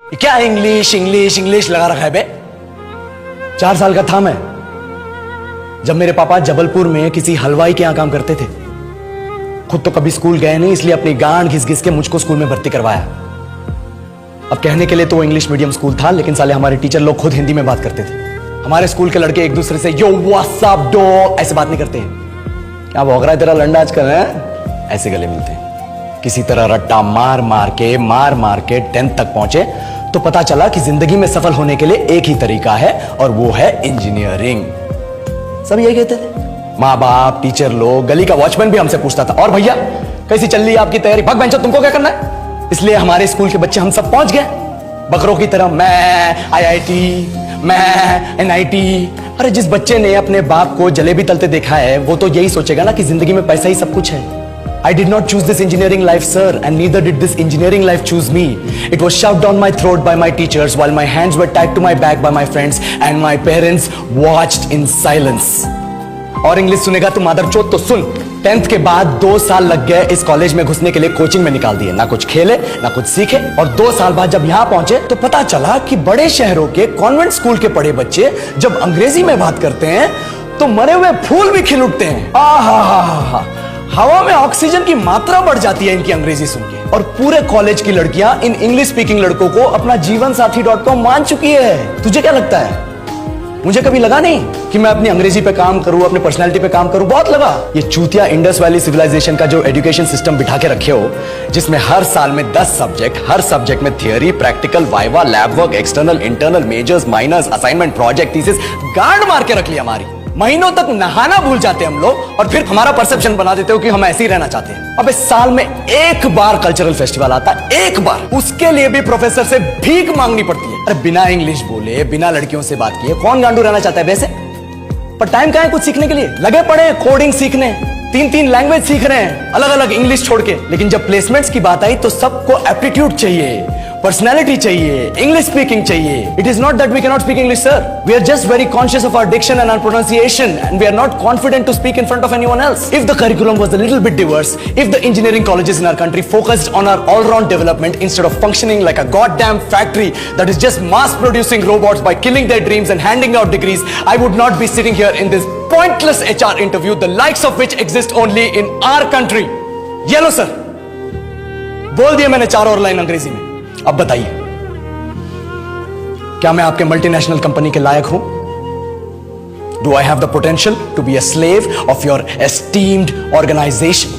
क्या English English English लगा रखा है बे। 4 साल का था मैं जब मेरे पापा जबलपुर में किसी हलवाई के यहां काम करते थे। खुद तो कभी स्कूल गए नहीं, इसलिए अपनी गांड घिस घिस के मुझको स्कूल में भर्ती करवाया। अब कहने के लिए तो वो इंग्लिश मीडियम स्कूल था, लेकिन साले हमारे टीचर लोग खुद हिंदी में बात करते थे। हमारे स्कूल के लड़के एक दूसरे से यो व्हाट्स अप डॉग ऐसे बात नहीं करते हैं। क्या भौंक रहा है तेरा लंडा आजकल है, ऐसे गले मिलते हैं। किसी तरह रट्टा मार मार के 10th तक पहुंचे तो पता चला कि जिंदगी में सफल होने के लिए एक ही तरीका है और वो है इंजीनियरिंग। सब यही कहते थे, माँ बाप, टीचर लोग, गली का वॉचमैन भी हमसे पूछता था, और भैया कैसी चल रही है आपकी तैयारी, भग बेंचो तुमको क्या करना है। इसलिए हमारे स्कूल के बच्चे हम सब पहुंच गए बकरों की तरह, मैं IIT, मैं NIT। अरे जिस बच्चे ने अपने बाप को जलेबी तलते देखा है वो तो यही सोचेगा ना कि जिंदगी में पैसा ही सब कुछ है। I did not choose this engineering life, sir, and neither did this engineering life choose me. It was shoved down my throat by my teachers while my hands were tied to my back by my friends and my parents watched in silence. और English सुनेगा तो मादरचोद तो सुन, 10th के बाद 2 साल लग गए इस कॉलेज में घुसने के लिए, कोचिंग में निकाल दिए, ना कुछ खेले ना कुछ सीखे। और 2 साल बाद जब यहां पहुंचे तो पता चला कि बड़े शहरों के कॉन्वेंट स्कूल के पढ़े बच्चे जब अंग्रेजी में बात करते हैं तो मरे हुए फूल भी खिल उठते हैं। आहा, हवा में ऑक्सीजन की मात्रा बढ़ जाती है इनकी अंग्रेजी सुन के। और पूरे कॉलेज की लड़कियां इन इंग्लिश स्पीकिंग लड़कों को अपना जीवन साथी .com मान चुकी है। तुझे क्या लगता है? मुझे कभी लगा नहीं कि मैं अपनी अंग्रेजी पे काम करूं, अपनी पर्सनालिटी पे काम करूं, बहुत लगा। ये चूतिया इंडस वैली सिविलाइजेशन का जो एजुकेशन सिस्टम बिठा के रखे हो, जिसमें हर साल में 10 सब्जेक्ट, हर सब्जेक्ट में theory, practical, viva, lab work, external, internal, majors, minors, assignment, project, thesis, गांड मार के रख लिया हमारी। महीनों तक नहाना भूल जाते हैं हम लोग और फिर हमारा परसेप्शन बना देते हो कि हम ऐसे ही रहना चाहते हैं। अब इस साल में एक बार कल्चरल फेस्टिवल आता है, एक बार, उसके लिए भी प्रोफेसर से भीख मांगनी पड़ती है। अरे बिना इंग्लिश बोले, बिना लड़कियों से बात किए कौन गांडू रहना चाहता है वैसे। पर टाइम कहां है कुछ सीखने के लिए, लगे पड़े कोडिंग सीखने, 3 लैंग्वेज सीख रहे हैं अलग अलग इंग्लिश छोड़ के। लेकिन जब प्लेसमेंट्स की बात आई तो सबको एप्टीट्यूड चाहिए, पर्सनैलिटी चाहिए, इंग्लिश स्पीकिंग चाहिए। It is not that we can not speak English, sir, we are just very conscious of our diction and our pronunciation and we are not confident to speak in front of anyone else. If the curriculum was a little bit diverse, if the engineering colleges in our country focused on our all round development instead of functioning like a goddamn factory that is just mass producing robots by killing their dreams and handing out degrees, I would not be sitting here in this pointless HR interview, the likes of which exist only in our country. ये लो sir, बोल दिया मैंने 4 और line अंग्रेजी में। अब बताइए, क्या मैं आपके मल्टीनेशनल कंपनी के लायक हूं? Do I have the potential to be a slave of your esteemed organization?